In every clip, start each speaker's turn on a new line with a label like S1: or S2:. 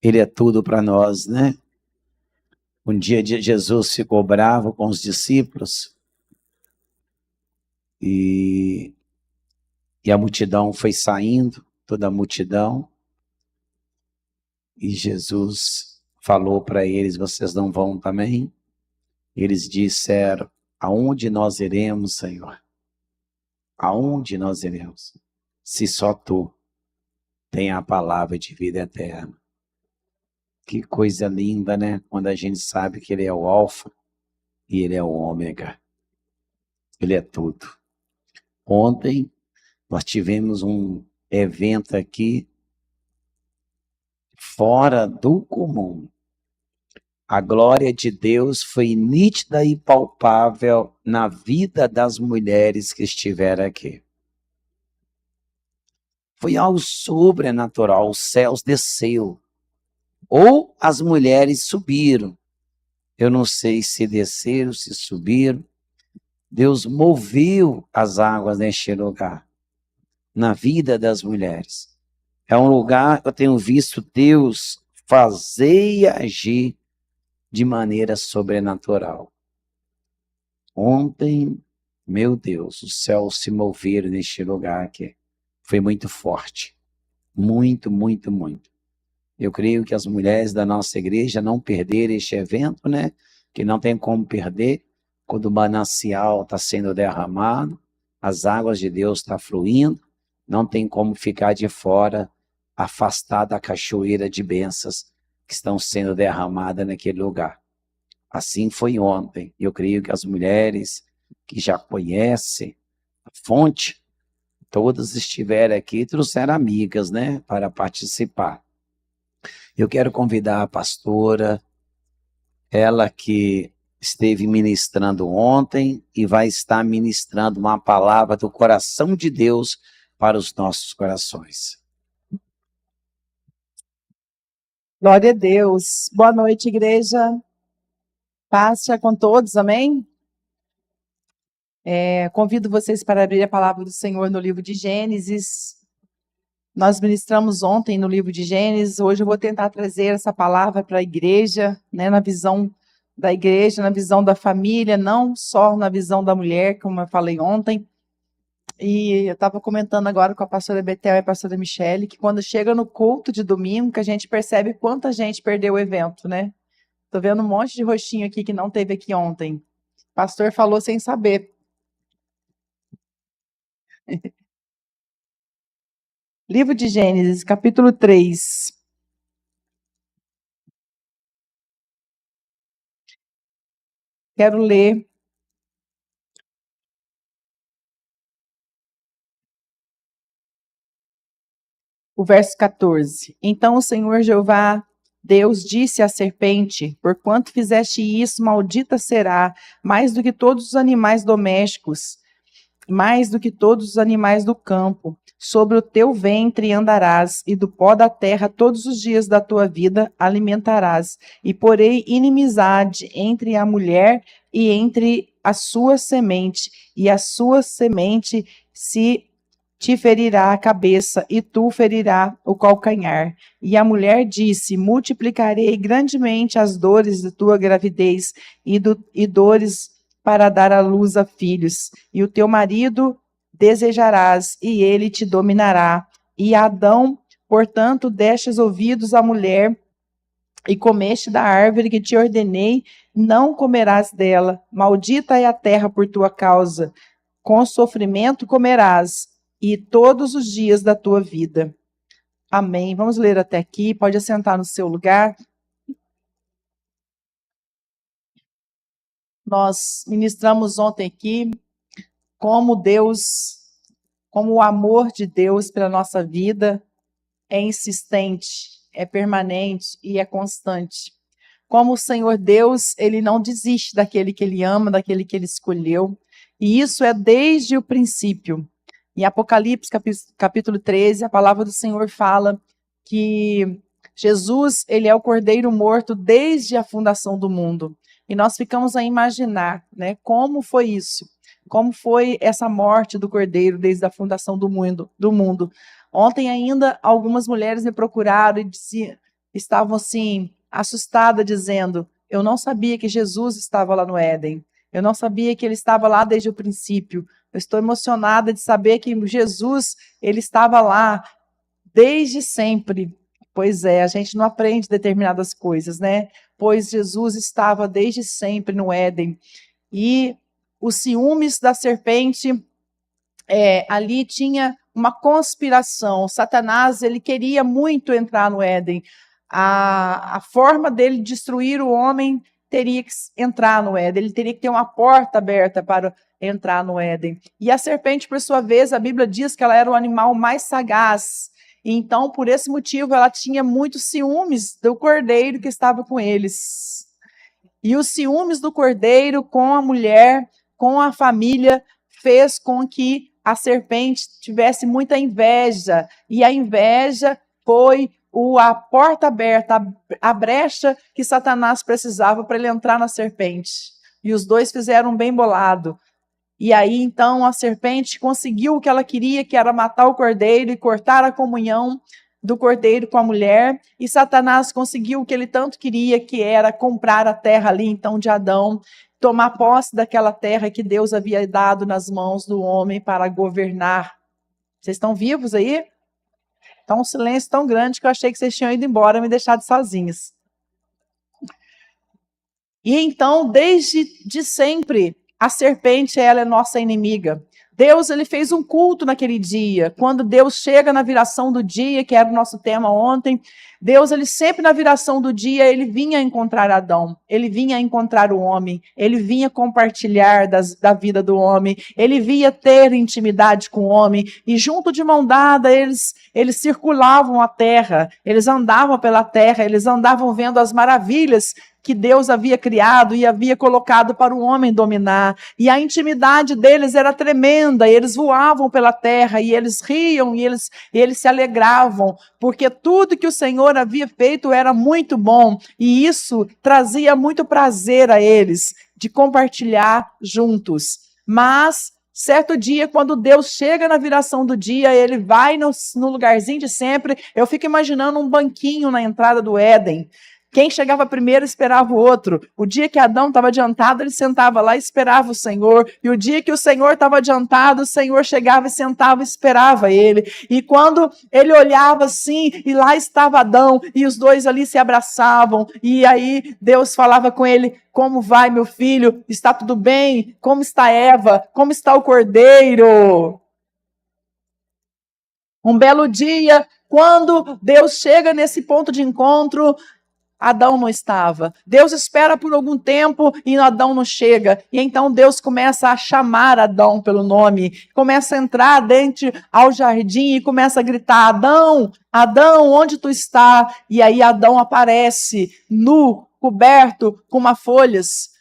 S1: Ele é tudo para nós, né? Um dia Jesus ficou bravo com os discípulos e a multidão foi saindo, toda a multidão, e Jesus falou para eles: vocês não vão também? Eles disseram: aonde nós iremos, Senhor? Aonde nós iremos? Se só tu tem a palavra de vida eterna. Que coisa linda, né? Quando a gente sabe que Ele é o Alfa e Ele é o Ômega. Ele é tudo. Ontem nós tivemos um evento aqui fora do comum. A glória de Deus foi nítida e palpável na vida das mulheres que estiveram aqui. Foi algo sobrenatural, os céus desceu. Ou as mulheres subiram. Eu não sei se desceram, se subiram. Deus moveu as águas neste lugar, na vida das mulheres. É um lugar que eu tenho visto Deus fazer e agir de maneira sobrenatural. Ontem, meu Deus, os céus se moveram neste lugar aqui. Foi muito forte. Muito, muito, muito. Eu creio que as mulheres da nossa igreja não perderam este evento, né? Que não tem como perder. Quando o manancial está sendo derramado, as águas de Deus estão fluindo, não tem como ficar de fora, afastado da cachoeira de bênçãos que estão sendo derramadas naquele lugar. Assim foi ontem. Eu creio que as mulheres que já conhecem a fonte, todas estiveram aqui e trouxeram amigas, né, para participar. Eu quero convidar a pastora, ela que esteve ministrando ontem e vai estar ministrando uma palavra do coração de Deus para os nossos corações.
S2: Glória a Deus. Boa noite, igreja. Paz seja com todos, amém? Convido vocês para abrir a palavra do Senhor no livro de Gênesis. Nós ministramos ontem no livro de Gênesis. Hoje eu vou tentar trazer essa palavra para a igreja, né, na visão da igreja, na visão da família, não só na visão da mulher, como eu falei ontem. E eu estava comentando agora com a pastora Betel e a pastora Michele, que quando chega no culto de domingo, que a gente percebe quanta gente perdeu o evento, né? Tô vendo um monte de rostinho aqui que não teve aqui ontem. O pastor falou sem saber. Livro de Gênesis, capítulo 3. Quero ler o verso 14. Então o Senhor Jeová, Deus, disse à serpente: porquanto fizeste isso, maldita será, mais do que todos os animais domésticos, mais do que todos os animais do campo. Sobre o teu ventre andarás, e do pó da terra todos os dias da tua vida alimentarás. E porei inimizade entre a mulher e entre a sua semente, e a sua semente se te ferirá a cabeça, e tu ferirá o calcanhar. E a mulher disse: multiplicarei grandemente as dores de tua gravidez e dores para dar à luz a filhos. E o teu marido desejarás, e ele te dominará. E Adão, portanto, destes ouvidos à mulher, e comeste da árvore que te ordenei, não comerás dela. Maldita é a terra por tua causa. Com sofrimento comerás, e todos os dias da tua vida. Amém. Vamos ler até aqui. Pode assentar no seu lugar. Nós ministramos ontem aqui como o amor de Deus pela nossa vida é insistente, é permanente e é constante. Como o Senhor Deus, Ele não desiste daquele que Ele ama, daquele que Ele escolheu. E isso é desde o princípio. Em Apocalipse, capítulo 13, a palavra do Senhor fala que Jesus, Ele é o Cordeiro morto desde a fundação do mundo. E nós ficamos a imaginar, né, como foi isso. Como foi essa morte do Cordeiro desde a fundação do mundo. Ontem ainda algumas mulheres me procuraram e estavam assim, assustadas, dizendo: eu não sabia que Jesus estava lá no Éden. Eu não sabia que ele estava lá desde o princípio. Eu estou emocionada de saber que Jesus, ele estava lá desde sempre. Pois é, a gente não aprende determinadas coisas, né? Pois Jesus estava desde sempre no Éden. E os ciúmes da serpente, ali tinha uma conspiração. Satanás, ele queria muito entrar no Éden. A forma dele destruir o homem teria que entrar no Éden. Ele teria que ter uma porta aberta para entrar no Éden. E a serpente, por sua vez, a Bíblia diz que ela era o animal mais sagaz. Então, por esse motivo, ela tinha muitos ciúmes do cordeiro que estava com eles. E os ciúmes do cordeiro com a mulher, com a família, fez com que a serpente tivesse muita inveja. E a inveja foi a porta aberta, a brecha que Satanás precisava para ele entrar na serpente. E os dois fizeram um bem bolado. E aí, então, a serpente conseguiu o que ela queria, que era matar o cordeiro e cortar a comunhão do cordeiro com a mulher. E Satanás conseguiu o que ele tanto queria, que era comprar a terra ali, então, de Adão, tomar posse daquela terra que Deus havia dado nas mãos do homem para governar. Vocês estão vivos aí? Está um silêncio tão grande que eu achei que vocês tinham ido embora e me deixado sozinhos. E então, desde sempre, a serpente, ela é nossa inimiga. Deus, ele fez um culto naquele dia. Quando Deus chega na viração do dia, que era o nosso tema ontem, Deus, ele sempre na viração do dia, ele vinha encontrar Adão, ele vinha encontrar o homem, ele vinha compartilhar da vida do homem, ele vinha ter intimidade com o homem, e junto de mão dada, eles circulavam a terra, eles andavam pela terra, eles andavam vendo as maravilhas que Deus havia criado e havia colocado para o homem dominar. E a intimidade deles era tremenda, e eles voavam pela terra, e eles riam, e eles se alegravam, porque tudo que o Senhor havia feito era muito bom, e isso trazia muito prazer a eles, de compartilhar juntos. Mas certo dia, quando Deus chega na viração do dia, ele vai no lugarzinho de sempre. Eu fico imaginando um banquinho na entrada do Éden. Quem chegava primeiro esperava o outro. O dia que Adão estava adiantado, ele sentava lá e esperava o Senhor. E o dia que o Senhor estava adiantado, o Senhor chegava e sentava e esperava ele. E quando ele olhava assim, e lá estava Adão, e os dois ali se abraçavam. E aí Deus falava com ele: como vai, meu filho? Está tudo bem? Como está Eva? Como está o cordeiro? Um belo dia, quando Deus chega nesse ponto de encontro, Adão não estava. Deus espera por algum tempo e Adão não chega. E então Deus começa a chamar Adão pelo nome. Começa a entrar dentro ao jardim e começa a gritar: Adão, Adão, onde tu está? E aí Adão aparece nu, coberto com folhas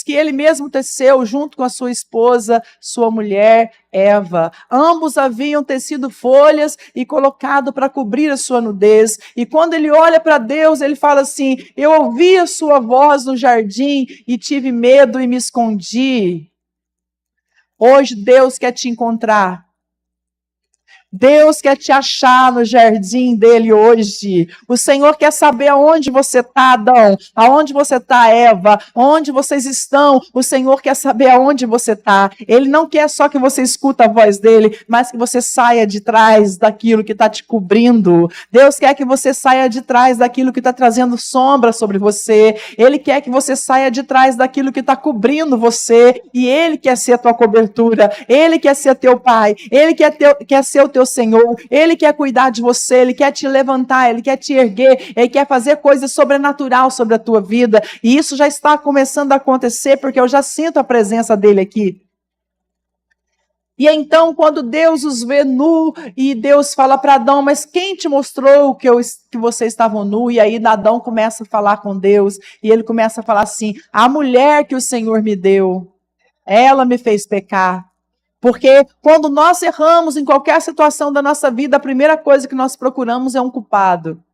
S2: que ele mesmo teceu junto com a sua esposa, sua mulher, Eva. Ambos haviam tecido folhas e colocado para cobrir a sua nudez. E quando ele olha para Deus, ele fala assim: eu ouvi a sua voz no jardim e tive medo e me escondi. Hoje Deus quer te encontrar. Deus quer te achar no jardim dele hoje. O Senhor quer saber aonde você está, Adão, aonde você está, Eva, onde vocês estão. O Senhor quer saber aonde você está. Ele não quer só que você escuta a voz dele, mas que você saia de trás daquilo que está te cobrindo. Deus quer que você saia de trás daquilo que está trazendo sombra sobre você. Ele quer que você saia de trás daquilo que está cobrindo você. E Ele quer ser a tua cobertura. Ele quer ser teu pai. Ele quer ser o teu Senhor, Ele quer cuidar de você, Ele quer te levantar, Ele quer te erguer, Ele quer fazer coisas sobrenatural sobre a tua vida, e isso já está começando a acontecer, porque eu já sinto a presença dEle aqui. E então, quando Deus os vê nu, e Deus fala para Adão: mas quem te mostrou que vocês estavam nu? E aí Adão começa a falar com Deus, e ele começa a falar assim: a mulher que o Senhor me deu, ela me fez pecar. Porque quando nós erramos em qualquer situação da nossa vida, a primeira coisa que nós procuramos é um culpado.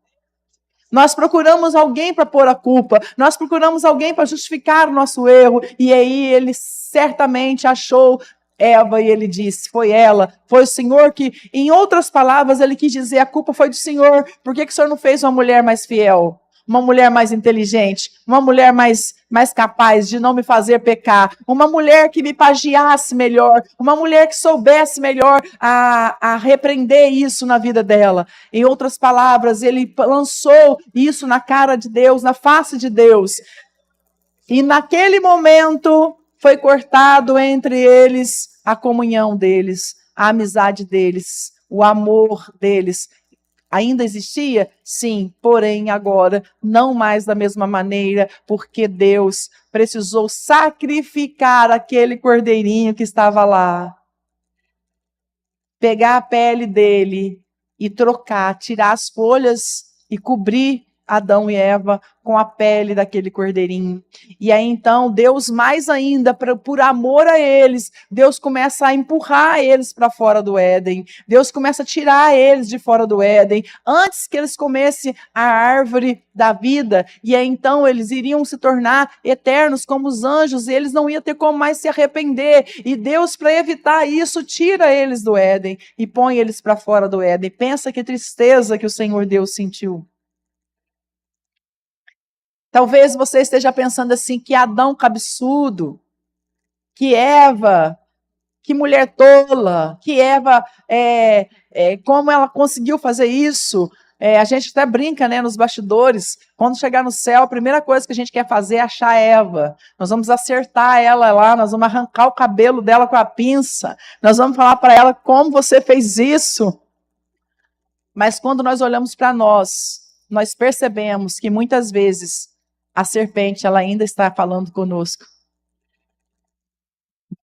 S2: Nós procuramos alguém para pôr a culpa, nós procuramos alguém para justificar o nosso erro, e aí ele certamente achou Eva e ele disse, foi ela, foi o Senhor que, em outras palavras, ele quis dizer, a culpa foi do Senhor, por que o Senhor não fez uma mulher mais fiel? Uma mulher mais inteligente, uma mulher mais capaz de não me fazer pecar, uma mulher que me pagiasse melhor, uma mulher que soubesse melhor a repreender isso na vida dela. Em outras palavras, ele lançou isso na cara de Deus, na face de Deus. E naquele momento foi cortado entre eles a comunhão deles, a amizade deles, o amor deles. Ainda existia? Sim, porém agora não mais da mesma maneira, porque Deus precisou sacrificar aquele cordeirinho que estava lá. Pegar a pele dele e trocar, tirar as folhas e cobrir Adão e Eva com a pele daquele cordeirinho. E aí então, Deus mais ainda, por amor a eles, Deus começa a empurrar eles para fora do Éden. Deus começa a tirar eles de fora do Éden, antes que eles comessem a árvore da vida. E aí então, eles iriam se tornar eternos como os anjos, e eles não iam ter como mais se arrepender. E Deus, para evitar isso, tira eles do Éden e põe eles para fora do Éden. Pensa que tristeza que o Senhor Deus sentiu. Talvez você esteja pensando assim, que Adão cabeçudo, que Eva, que mulher tola, que Eva, como ela conseguiu fazer isso? A gente até brinca, né, nos bastidores, quando chegar no céu, a primeira coisa que a gente quer fazer é achar Eva. Nós vamos acertar ela lá, nós vamos arrancar o cabelo dela com a pinça, nós vamos falar para ela como você fez isso. Mas quando nós olhamos para nós percebemos que muitas vezes a serpente, ela ainda está falando conosco.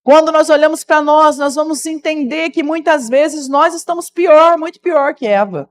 S2: Quando nós olhamos para nós vamos entender que muitas vezes nós estamos pior, muito pior que Eva.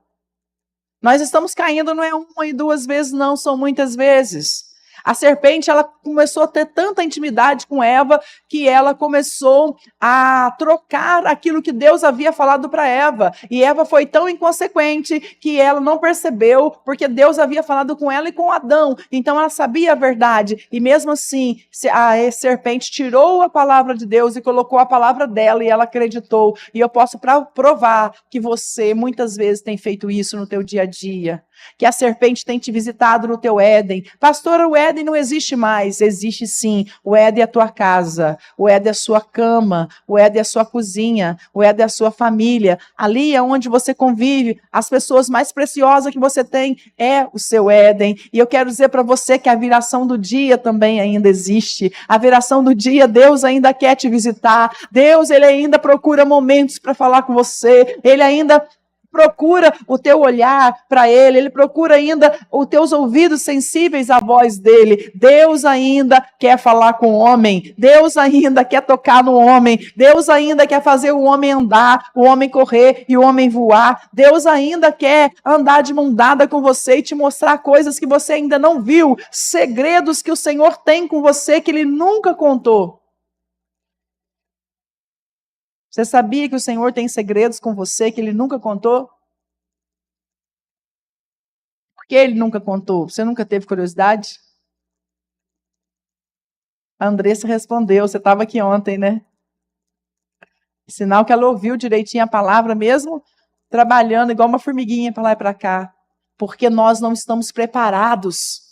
S2: Nós estamos caindo, não é uma e duas vezes, não, são muitas vezes. A serpente, ela começou a ter tanta intimidade com Eva, que ela começou a trocar aquilo que Deus havia falado para Eva. E Eva foi tão inconsequente que ela não percebeu, porque Deus havia falado com ela e com Adão. Então ela sabia a verdade. E mesmo assim, a serpente tirou a palavra de Deus e colocou a palavra dela e ela acreditou. E eu posso provar que você muitas vezes tem feito isso no teu dia a dia. Que a serpente tem te visitado no teu Éden. Pastora, o Éden não existe mais. Existe sim. O Éden é a tua casa. O Éden é a sua cama. O Éden é a sua cozinha. O Éden é a sua família. Ali é onde você convive. As pessoas mais preciosas que você tem é o seu Éden. E eu quero dizer para você que a viração do dia também ainda existe. A viração do dia, Deus ainda quer te visitar. Deus, ele ainda procura momentos para falar com você. Ele ainda procura o teu olhar para ele, ele procura ainda os teus ouvidos sensíveis à voz dele. Deus ainda quer falar com o homem, Deus ainda quer tocar no homem, Deus ainda quer fazer o homem andar, o homem correr e o homem voar. Deus ainda quer andar de mão dada com você e te mostrar coisas que você ainda não viu, segredos que o Senhor tem com você que ele nunca contou. Você sabia que o Senhor tem segredos com você que ele nunca contou? Por que ele nunca contou? Você nunca teve curiosidade? A Andressa respondeu, você estava aqui ontem, né? Sinal que ela ouviu direitinho a palavra, mesmo trabalhando igual uma formiguinha para lá e para cá. Porque nós não estamos preparados.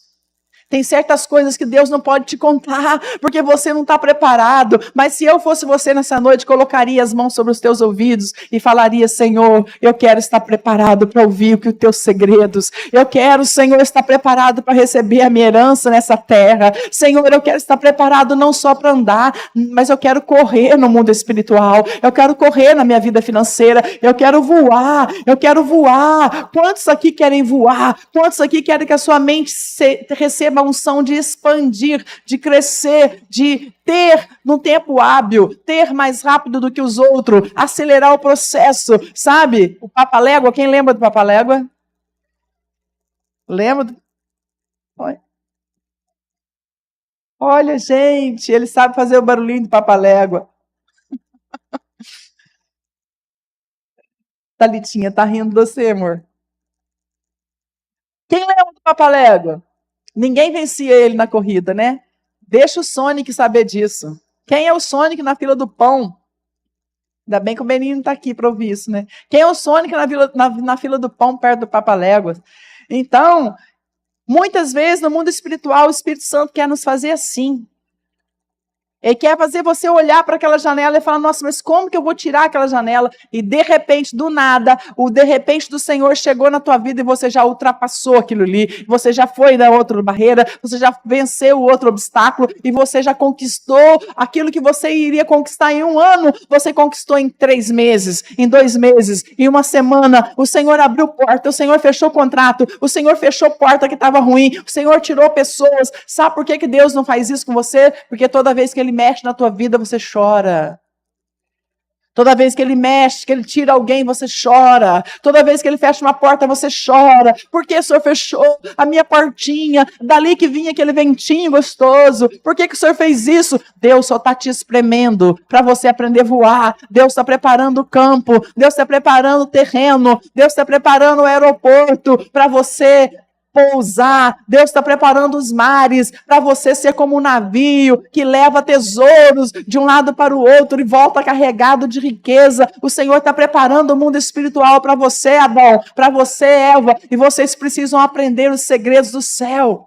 S2: Tem certas coisas que Deus não pode te contar, porque você não está preparado. Mas se eu fosse você nessa noite, colocaria as mãos sobre os teus ouvidos e falaria, Senhor, eu quero estar preparado para ouvir os teus segredos. Eu quero, Senhor, estar preparado para receber a minha herança nessa terra. Senhor, eu quero estar preparado não só para andar, mas eu quero correr no mundo espiritual. Eu quero correr na minha vida financeira. Eu quero voar. Eu quero voar. Quantos aqui querem voar? Quantos aqui querem que a sua mente receba a unção de expandir, de crescer, de ter num tempo hábil, ter mais rápido do que os outros, acelerar o processo, sabe? O Papalégua, quem lembra do Papalégua? Lembra? Olha, gente, ele sabe fazer o barulhinho do Papalégua. Thalitinha, tá rindo de você, amor. Quem lembra do Papalégua? Ninguém vencia ele na corrida, né? Deixa o Sonic saber disso. Quem é o Sonic na fila do pão? Ainda bem que o Beninho não está aqui para ouvir isso, né? Quem é o Sônica na fila do pão, perto do Papaléguas? Então, muitas vezes no mundo espiritual, o Espírito Santo quer nos fazer assim. Ele quer fazer você olhar para aquela janela e falar, nossa, mas como que eu vou tirar aquela janela? E de repente, do nada, o de repente do Senhor chegou na tua vida e você já ultrapassou aquilo ali, você já foi na outra barreira, você já venceu o outro obstáculo e você já conquistou aquilo que você iria conquistar em 1 ano, você conquistou em 3 meses, em 2 meses, em 1 semana. O Senhor abriu porta, o Senhor fechou contrato, o Senhor fechou porta que estava ruim, o Senhor tirou pessoas. Sabe por que Deus não faz isso com você? Porque toda vez que Ele mexe na tua vida, você chora. Toda vez que Ele mexe, que Ele tira alguém, você chora. Toda vez que Ele fecha uma porta, você chora. Por que o Senhor fechou a minha portinha? Dali que vinha aquele ventinho gostoso. Por que o Senhor fez isso? Deus só está te espremendo para você aprender a voar. Deus está preparando o campo. Deus está preparando o terreno. Deus está preparando o aeroporto para você pousar. Deus está preparando os mares para você ser como um navio que leva tesouros de um lado para o outro e volta carregado de riqueza. O Senhor está preparando o mundo espiritual para você, Adão, para você, Eva, e vocês precisam aprender os segredos do céu.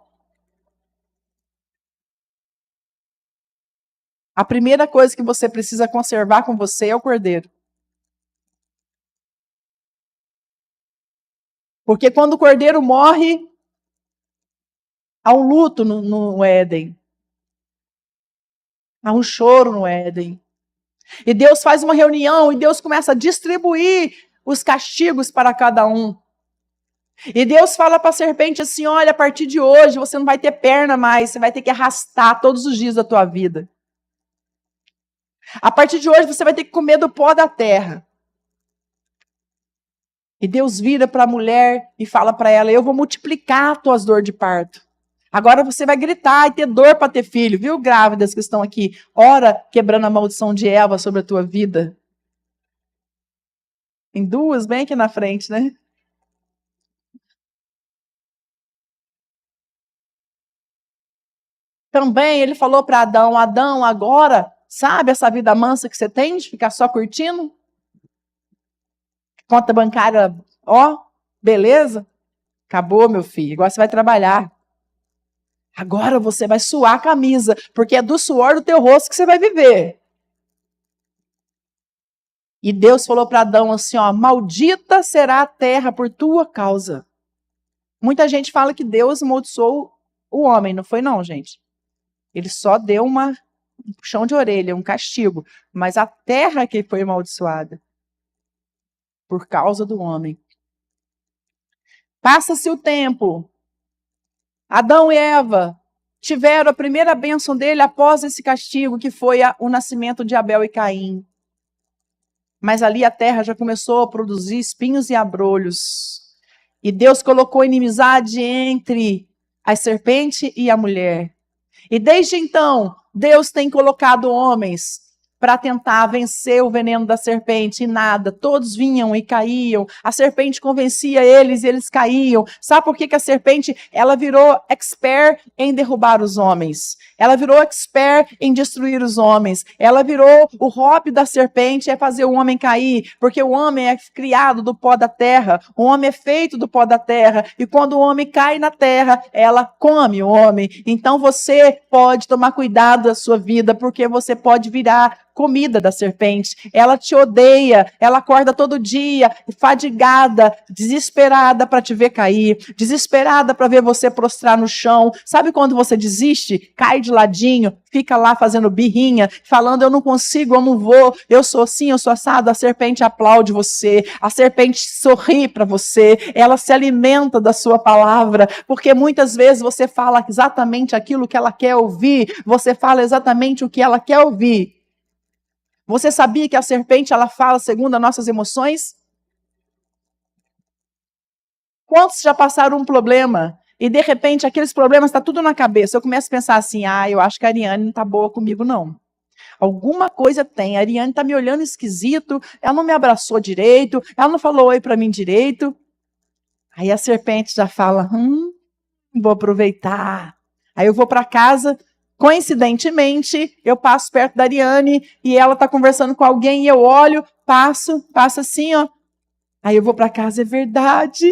S2: A primeira coisa que você precisa conservar com você é o cordeiro. Porque quando o cordeiro morre, há um luto no Éden. Há um choro no Éden. E Deus faz uma reunião e Deus começa a distribuir os castigos para cada um. E Deus fala para a serpente assim, olha, a partir de hoje você não vai ter perna mais, você vai ter que arrastar todos os dias da tua vida. A partir de hoje você vai ter que comer do pó da terra. E Deus vira para a mulher e fala para ela, eu vou multiplicar as tuas dores de parto. Agora você vai gritar e ter dor para ter filho, viu, grávidas que estão aqui? Ora, quebrando a maldição de Eva sobre a tua vida. Em 2, bem aqui na frente, né? Também ele falou para Adão, Adão, agora, sabe essa vida mansa que você tem de ficar só curtindo? Conta bancária, ó, beleza? Acabou, meu filho, agora você vai trabalhar. Agora você vai suar a camisa, porque é do suor do teu rosto que você vai viver. E Deus falou para Adão assim, ó, maldita será a terra por tua causa. Muita gente fala que Deus amaldiçoou o homem, não foi não, gente. Ele só deu um puxão de orelha, um castigo. Mas a terra que foi amaldiçoada por causa do homem. Passa-se o tempo. Adão e Eva tiveram a primeira bênção dele após esse castigo, que foi o nascimento de Abel e Caim. Mas ali a terra já começou a produzir espinhos e abrolhos. E Deus colocou inimizade entre a serpente e a mulher. E desde então, Deus tem colocado homens para tentar vencer o veneno da serpente, e nada, todos vinham e caíam, a serpente convencia eles e eles caíam. Sabe por que a serpente, ela virou expert em derrubar os homens, ela virou expert em destruir os homens, ela virou, o hobby da serpente é fazer o homem cair, porque o homem é criado do pó da terra, o homem é feito do pó da terra, e quando o homem cai na terra, ela come o homem. Então você pode tomar cuidado da sua vida, porque você pode virar comida da serpente. Ela te odeia, ela acorda todo dia, fadigada, desesperada para te ver cair, desesperada para ver você prostrar no chão. Sabe quando você desiste? Cai de ladinho, fica lá fazendo birrinha, falando, eu não consigo, eu não vou, eu sou assim, eu sou assado. A serpente aplaude você, a serpente sorri para você, ela se alimenta da sua palavra, porque muitas vezes você fala exatamente aquilo que ela quer ouvir, você fala exatamente o que ela quer ouvir. Você sabia que a serpente, ela fala segundo as nossas emoções? Quantos já passaram um problema e, de repente, aqueles problemas estão tudo na cabeça? Eu começo a pensar assim, eu acho que a Ariane não está boa comigo, não. Alguma coisa tem, a Ariane está me olhando esquisito, ela não me abraçou direito, ela não falou oi para mim direito. Aí a serpente já fala, vou aproveitar. Aí eu vou para casa, Coincidentemente, eu passo perto da Ariane e ela está conversando com alguém e eu olho, passo assim, ó. Aí eu vou para casa, é verdade.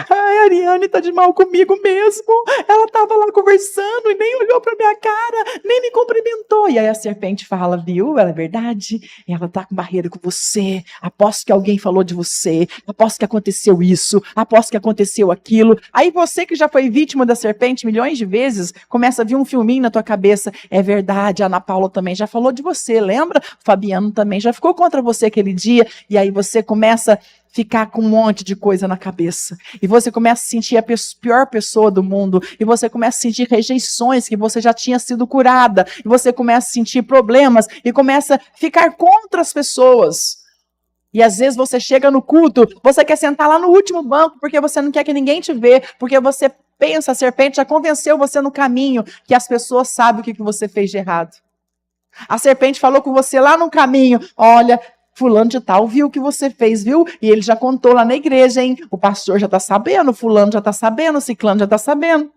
S2: Ai, a Ariane tá de mal comigo mesmo. Ela tava lá conversando e nem olhou pra minha cara, nem me cumprimentou. E aí a serpente fala, viu? Ela é verdade. Ela tá com barreira com você. Aposto que alguém falou de você. Aposto que aconteceu isso. Aposto que aconteceu aquilo. Aí você que já foi vítima da serpente milhões de vezes, começa a vir um filminho na tua cabeça. É verdade, a Ana Paula também já falou de você, lembra? O Fabiano também já ficou contra você aquele dia. E aí você começa ficar com um monte de coisa na cabeça. E você começa a sentir a pior pessoa do mundo. E você começa a sentir rejeições que você já tinha sido curada. E você começa a sentir problemas e começa a ficar contra as pessoas. E às vezes você chega no culto, você quer sentar lá no último banco porque você não quer que ninguém te vê, porque você pensa, a serpente já convenceu você no caminho que as pessoas sabem o que você fez de errado. A serpente falou com você lá no caminho, olha, fulano de tal viu o que você fez, viu? E ele já contou lá na igreja, hein? O pastor já está sabendo, fulano já está sabendo, ciclano já está sabendo.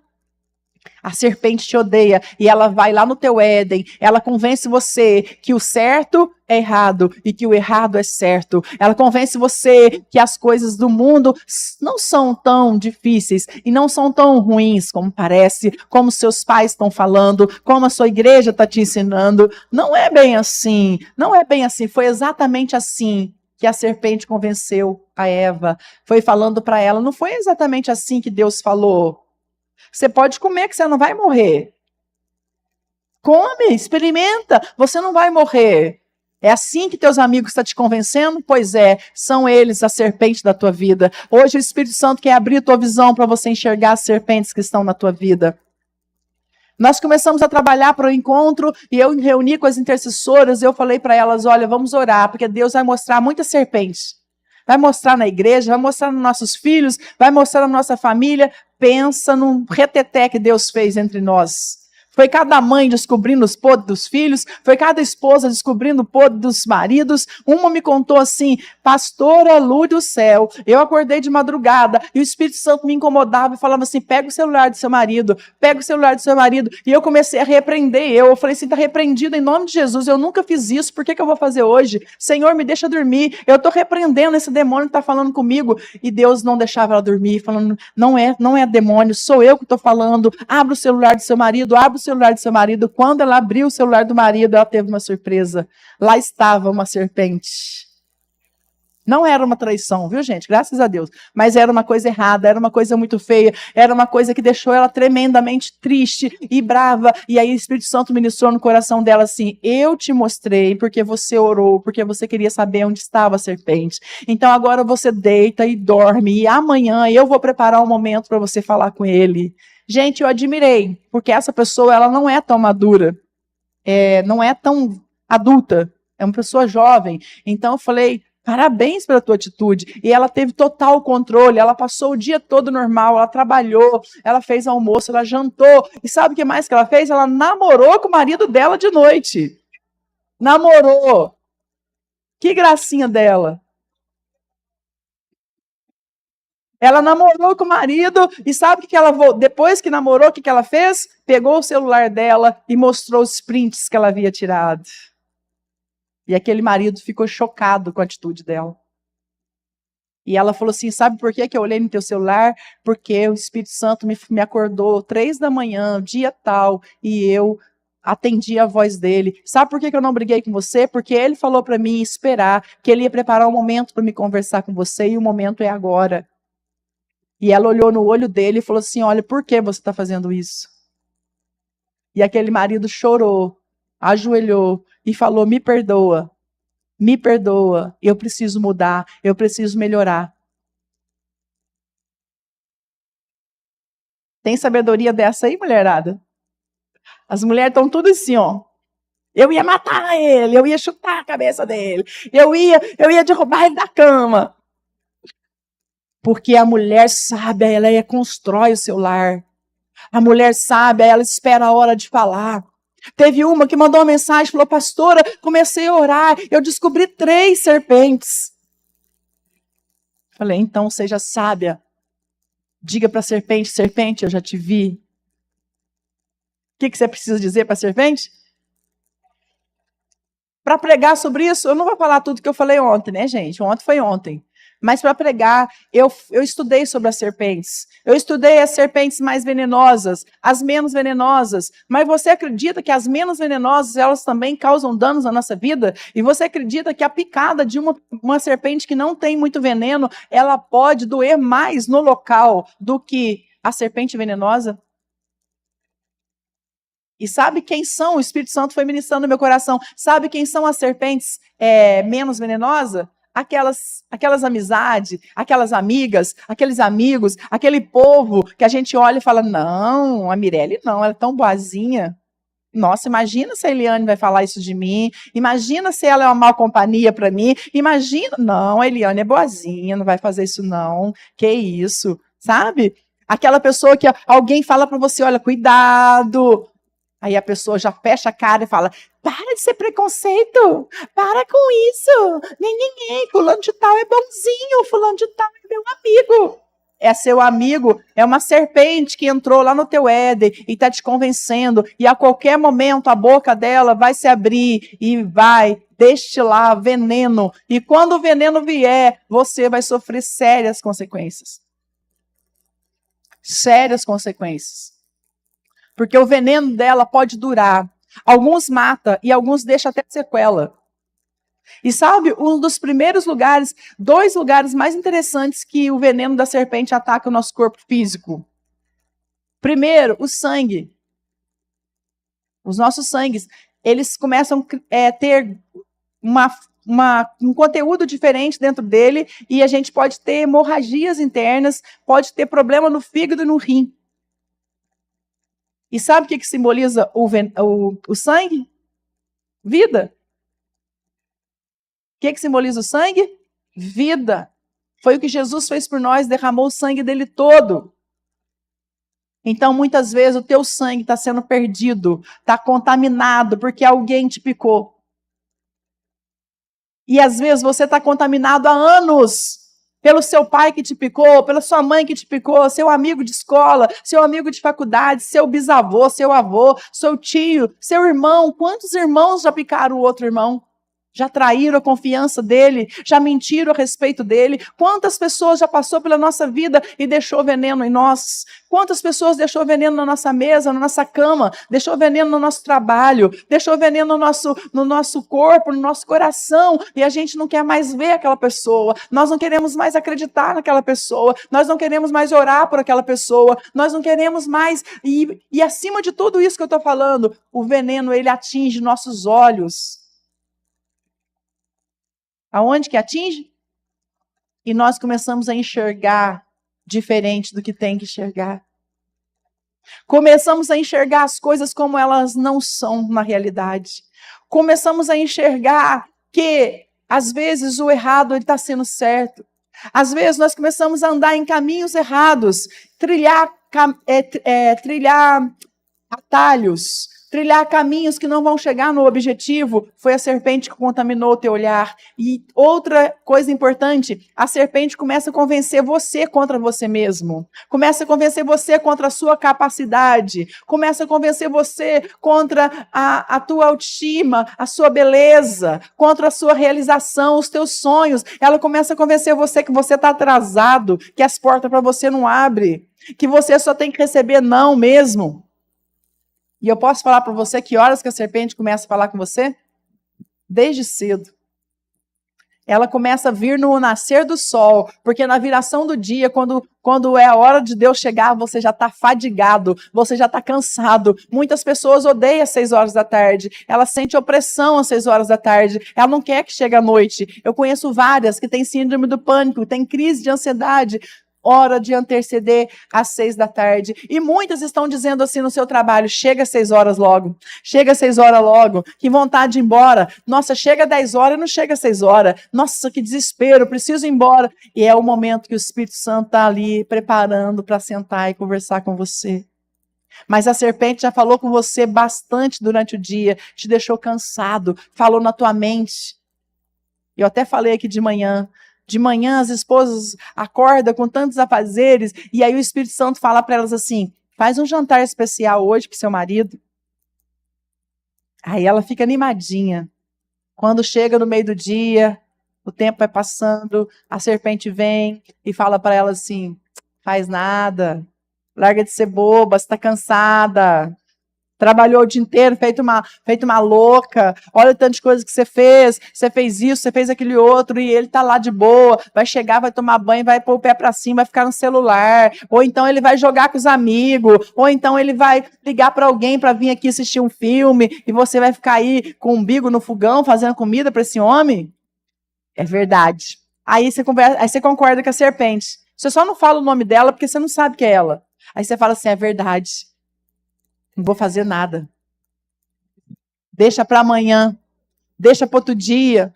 S2: A serpente te odeia e ela vai lá no teu Éden, ela convence você que o certo é errado e que o errado é certo. Ela convence você que as coisas do mundo não são tão difíceis e não são tão ruins como parece, como seus pais estão falando, como a sua igreja está te ensinando. Não é bem assim, não é bem assim. Foi exatamente assim que a serpente convenceu a Eva. Foi falando para ela, não foi exatamente assim que Deus falou. Você pode comer que você não vai morrer. Come, experimenta, você não vai morrer. É assim que teus amigos estão te convencendo? Pois é, são eles a serpente da tua vida. Hoje o Espírito Santo quer abrir a tua visão para você enxergar as serpentes que estão na tua vida. Nós começamos a trabalhar para o encontro e eu reuni com as intercessoras e eu falei para elas, olha, vamos orar, porque Deus vai mostrar muitas serpentes. Vai mostrar na igreja, vai mostrar nos nossos filhos, vai mostrar na nossa família. Pensa num reteté que Deus fez entre nós. Foi cada mãe descobrindo os podres dos filhos, foi cada esposa descobrindo o podre dos maridos. Uma me contou assim, pastora luz do céu, eu acordei de madrugada e o Espírito Santo me incomodava e falava assim, pega o celular do seu marido, pega o celular do seu marido. E eu comecei a repreender eu falei assim, está repreendido em nome de Jesus, eu nunca fiz isso, por que eu vou fazer hoje? Senhor, me deixa dormir, eu estou repreendendo esse demônio que está falando comigo. E Deus não deixava ela dormir, falando, não é demônio, sou eu que estou falando, abre o celular do seu marido, abre o celular do seu marido. Quando ela abriu o celular do marido, ela teve uma surpresa. Lá estava uma serpente. Não era uma traição, viu, gente? Graças a Deus. Mas era uma coisa errada, era uma coisa muito feia, era uma coisa que deixou ela tremendamente triste e brava. E aí o Espírito Santo ministrou no coração dela assim, eu te mostrei porque você orou, porque você queria saber onde estava a serpente. Então agora você deita e dorme, e amanhã eu vou preparar um momento para você falar com ele. Gente, eu admirei, porque essa pessoa ela não é tão madura, não é tão adulta, é uma pessoa jovem. Então eu falei, parabéns pela tua atitude. E ela teve total controle, ela passou o dia todo normal, ela trabalhou, ela fez almoço, ela jantou. E sabe o que mais que ela fez? Ela namorou com o marido dela de noite. Namorou. Que gracinha dela. Ela namorou com o marido e sabe o que ela, depois que namorou, o que ela fez? Pegou o celular dela e mostrou os prints que ela havia tirado. E aquele marido ficou chocado com a atitude dela. E ela falou assim, sabe por que eu olhei no teu celular? Porque o Espírito Santo me acordou 3 da manhã, dia tal, e eu atendi a voz dele. Sabe por que eu não briguei com você? Porque ele falou para mim esperar, que ele ia preparar um momento para me conversar com você, e o momento é agora. E ela olhou no olho dele e falou assim, olha, por que você está fazendo isso? E aquele marido chorou, ajoelhou e falou, me perdoa, eu preciso mudar, eu preciso melhorar. Tem sabedoria dessa aí, mulherada? As mulheres estão tudo assim, ó. Eu ia matar ele, eu ia chutar a cabeça dele, eu ia derrubar ele da cama. Porque a mulher sábia, ela constrói o seu lar. A mulher sábia, ela espera a hora de falar. Teve uma que mandou uma mensagem, falou, pastora, comecei a orar, eu descobri 3 serpentes. Falei, então seja sábia. Diga para a serpente, serpente, eu já te vi. que você precisa dizer para a serpente? Para pregar sobre isso, eu não vou falar tudo que eu falei ontem, né, gente? Ontem foi ontem. Mas para pregar, eu estudei sobre as serpentes. Eu estudei as serpentes mais venenosas, as menos venenosas. Mas você acredita que as menos venenosas, elas também causam danos na nossa vida? E você acredita que a picada de uma serpente que não tem muito veneno, ela pode doer mais no local do que a serpente venenosa? E sabe quem são? O Espírito Santo foi ministrando no meu coração. Sabe quem são as serpentes menos venenosas? Aquelas amizades, aquelas amigas, aqueles amigos, aquele povo que a gente olha e fala, não, a Mirelle não, ela é tão boazinha. Nossa, imagina se a Eliane vai falar isso de mim. Imagina se ela é uma má companhia para mim. Imagina. Não, a Eliane é boazinha, não vai fazer isso não. Que isso, sabe? Aquela pessoa que alguém fala para você, olha, cuidado. Aí a pessoa já fecha a cara e fala, para de ser preconceito, para com isso, ninguém, fulano de tal é bonzinho, fulano de tal é meu amigo. É seu amigo, é uma serpente que entrou lá no teu Éden e está te convencendo, e a qualquer momento a boca dela vai se abrir e vai destilar veneno, e quando o veneno vier, você vai sofrer sérias consequências. Sérias consequências. Porque o veneno dela pode durar. Alguns mata e alguns deixam até sequela. E sabe, um dos primeiros lugares, 2 lugares mais interessantes que o veneno da serpente ataca o nosso corpo físico. Primeiro, o sangue. Os nossos sangues, eles começam a ter um conteúdo diferente dentro dele e a gente pode ter hemorragias internas, pode ter problema no fígado e no rim. E sabe o que simboliza o sangue? Vida. O que simboliza o sangue? Vida. Foi o que Jesus fez por nós, derramou o sangue dele todo. Então, muitas vezes, o teu sangue está sendo perdido, está contaminado, porque alguém te picou. E às vezes você está contaminado há anos. Pelo seu pai que te picou, pela sua mãe que te picou, seu amigo de escola, seu amigo de faculdade, seu bisavô, seu avô, seu tio, seu irmão. Quantos irmãos já picaram o outro irmão? Já traíram a confiança dele? Já mentiram a respeito dele? Quantas pessoas já passou pela nossa vida e deixou veneno em nós? Quantas pessoas deixou veneno na nossa mesa, na nossa cama? Deixou veneno no nosso trabalho? Deixou veneno no nosso corpo, no nosso coração? E a gente não quer mais ver aquela pessoa. Nós não queremos mais acreditar naquela pessoa. Nós não queremos mais orar por aquela pessoa. Nós não queremos mais... E acima de tudo isso que eu estou falando, o veneno, ele atinge nossos olhos. Aonde que atinge? E nós começamos a enxergar diferente do que tem que enxergar. Começamos a enxergar as coisas como elas não são na realidade. Começamos a enxergar que, às vezes, o errado está sendo certo. Às vezes, nós começamos a andar em caminhos errados, trilhar atalhos, trilhar caminhos que não vão chegar no objetivo. Foi a serpente que contaminou o teu olhar. E outra coisa importante, a serpente começa a convencer você contra você mesmo. Começa a convencer você contra a sua capacidade. Começa a convencer você contra a tua autoestima, a sua beleza, contra a sua realização, os teus sonhos. Ela começa a convencer você que você está atrasado, que as portas para você não abrem, que você só tem que receber não mesmo. E eu posso falar para você que horas que a serpente começa a falar com você? Desde cedo. Ela começa a vir no nascer do sol, porque na viração do dia, quando é a hora de Deus chegar, você já está fadigado, você já está cansado. Muitas pessoas odeiam às 6 horas da tarde, ela sente opressão às 6 horas da tarde, ela não quer que chegue à noite. Eu conheço várias que têm síndrome do pânico, têm crise de ansiedade, hora de anteceder às 6 da tarde. E muitas estão dizendo assim no seu trabalho, chega às 6 horas logo, chega às 6 horas logo, que vontade de ir embora. Nossa, chega às 10 horas e não chega às 6 horas. Nossa, que desespero, preciso ir embora. E é o momento que o Espírito Santo está ali preparando para sentar e conversar com você. Mas a serpente já falou com você bastante durante o dia, te deixou cansado, falou na tua mente. Eu até falei aqui de manhã. De manhã as esposas acordam com tantos afazeres e aí o Espírito Santo fala para elas assim, faz um jantar especial hoje para o seu marido. Aí ela fica animadinha. Quando chega no meio do dia, o tempo vai passando, a serpente vem e fala para ela assim: faz nada, larga de ser boba, você está cansada. Trabalhou o dia inteiro, feito uma louca. Olha o tanto de coisa que você fez isso, você fez aquele outro, e ele tá lá de boa. Vai chegar, vai tomar banho, vai pôr o pé para cima, vai ficar no celular. Ou então ele vai jogar com os amigos. Ou então ele vai ligar para alguém para vir aqui assistir um filme. E você vai ficar aí com o umbigo no fogão, fazendo comida para esse homem? É verdade. Aí você concorda com a serpente. Você só não fala o nome dela porque você não sabe que é ela. Aí você fala assim: é verdade. Não vou fazer nada. Deixa para amanhã. Deixa para outro dia.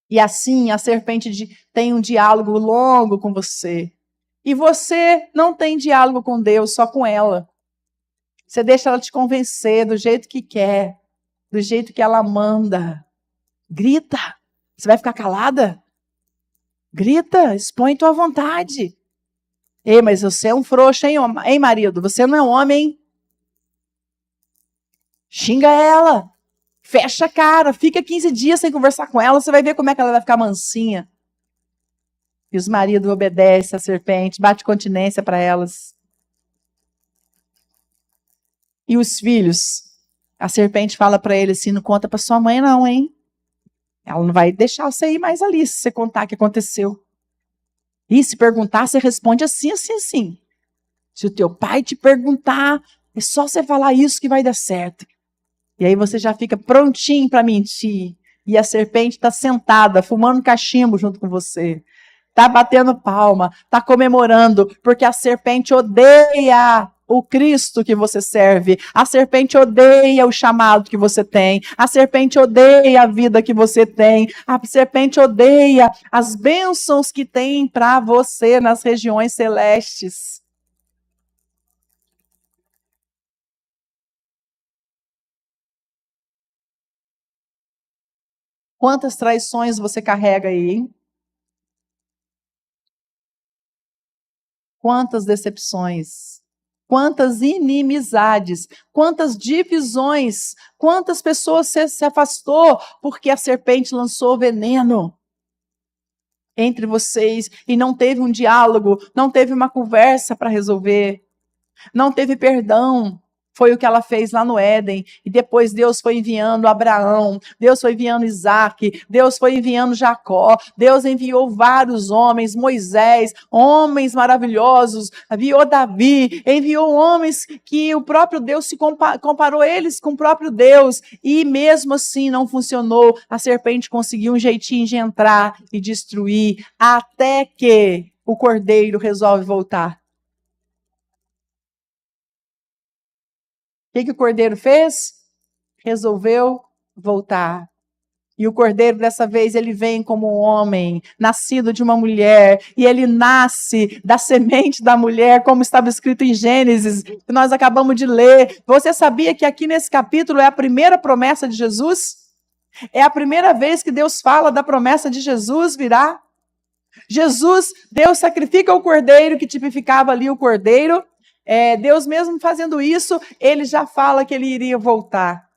S2: E assim a serpente tem um diálogo longo com você. E você não tem diálogo com Deus, só com ela. Você deixa ela te convencer do jeito que quer, do jeito que ela manda. Grita. Você vai ficar calada? Grita, expõe tua vontade. Ei, mas você é um frouxo, hein, marido? Você não é um homem. Xinga ela. Fecha a cara. Fica 15 dias sem conversar com ela. Você vai ver como é que ela vai ficar mansinha. E os maridos obedecem à serpente, bate continência para elas. E os filhos? A serpente fala para ele assim: não conta para sua mãe não, hein? Ela não vai deixar você ir mais ali se você contar o que aconteceu. E se perguntar, você responde assim, assim, assim. Se o teu pai te perguntar, é só você falar isso que vai dar certo. E aí você já fica prontinho para mentir. E a serpente está sentada, fumando cachimbo junto com você. Está batendo palma, está comemorando, porque a serpente odeia o Cristo que você serve. A serpente odeia o chamado que você tem. A serpente odeia a vida que você tem. A serpente odeia as bênçãos que tem para você nas regiões celestes. Quantas traições você carrega aí, hein? Quantas decepções, quantas inimizades, quantas divisões, quantas pessoas você se afastou porque a serpente lançou veneno entre vocês e não teve um diálogo, não teve uma conversa para resolver, não teve perdão. Foi o que ela fez lá no Éden. E depois Deus foi enviando Abraão, Deus foi enviando Isaac, Deus foi enviando Jacó, Deus enviou vários homens, Moisés, homens maravilhosos, enviou Davi, enviou homens que o próprio Deus se comparou eles com o próprio Deus. E mesmo assim não funcionou. A serpente conseguiu um jeitinho de entrar e destruir, até que o cordeiro resolve voltar. O que o cordeiro fez? Resolveu voltar. E o cordeiro, dessa vez, ele vem como um homem, nascido de uma mulher, e ele nasce da semente da mulher, como estava escrito em Gênesis, que nós acabamos de ler. Você sabia que aqui nesse capítulo é a primeira promessa de Jesus? É a primeira vez que Deus fala da promessa de Jesus virá. Jesus, Deus sacrifica o cordeiro, que tipificava ali o cordeiro. Deus mesmo fazendo isso, ele já fala que ele iria voltar.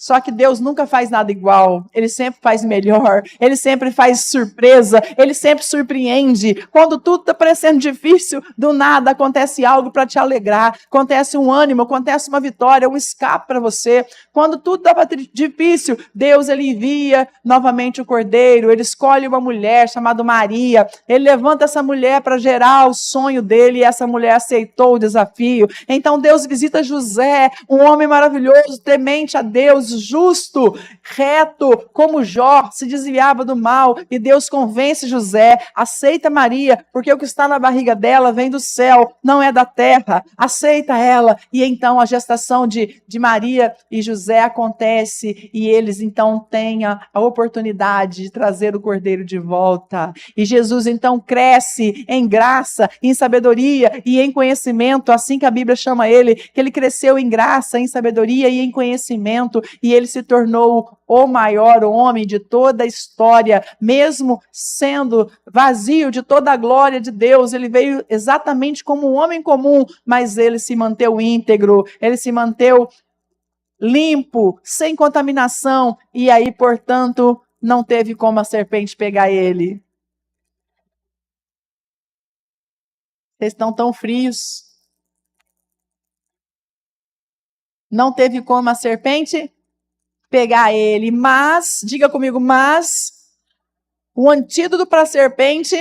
S2: Só que Deus nunca faz nada igual, ele sempre faz melhor, ele sempre faz surpresa, ele sempre surpreende. Quando tudo está parecendo difícil, do nada acontece algo para te alegrar, acontece um ânimo, acontece uma vitória, um escape para você. Quando tudo estava difícil, Deus ele envia novamente o cordeiro, ele escolhe uma mulher chamada Maria, ele levanta essa mulher para gerar o sonho dele, e essa mulher aceitou o desafio. Então Deus visita José, um homem maravilhoso, temente a Deus, justo, reto, como Jó, se desviava do mal, e Deus convence José, aceita Maria, porque o que está na barriga dela vem do céu, não é da terra, aceita ela. E então a gestação de Maria e José acontece, e eles então têm a oportunidade de trazer o cordeiro de volta. E Jesus então cresce em graça, em sabedoria e em conhecimento, assim que a Bíblia chama ele, que ele cresceu em graça, em sabedoria e em conhecimento. e ele se tornou o maior homem de toda a história, mesmo sendo vazio de toda a glória de Deus. Ele veio exatamente como um homem comum, mas ele se manteve íntegro, ele se manteve limpo, sem contaminação, e aí, portanto, não teve como a serpente pegar ele. Vocês estão tão frios. Não teve como a serpente pegar ele, mas, diga comigo, mas o antídoto para a serpente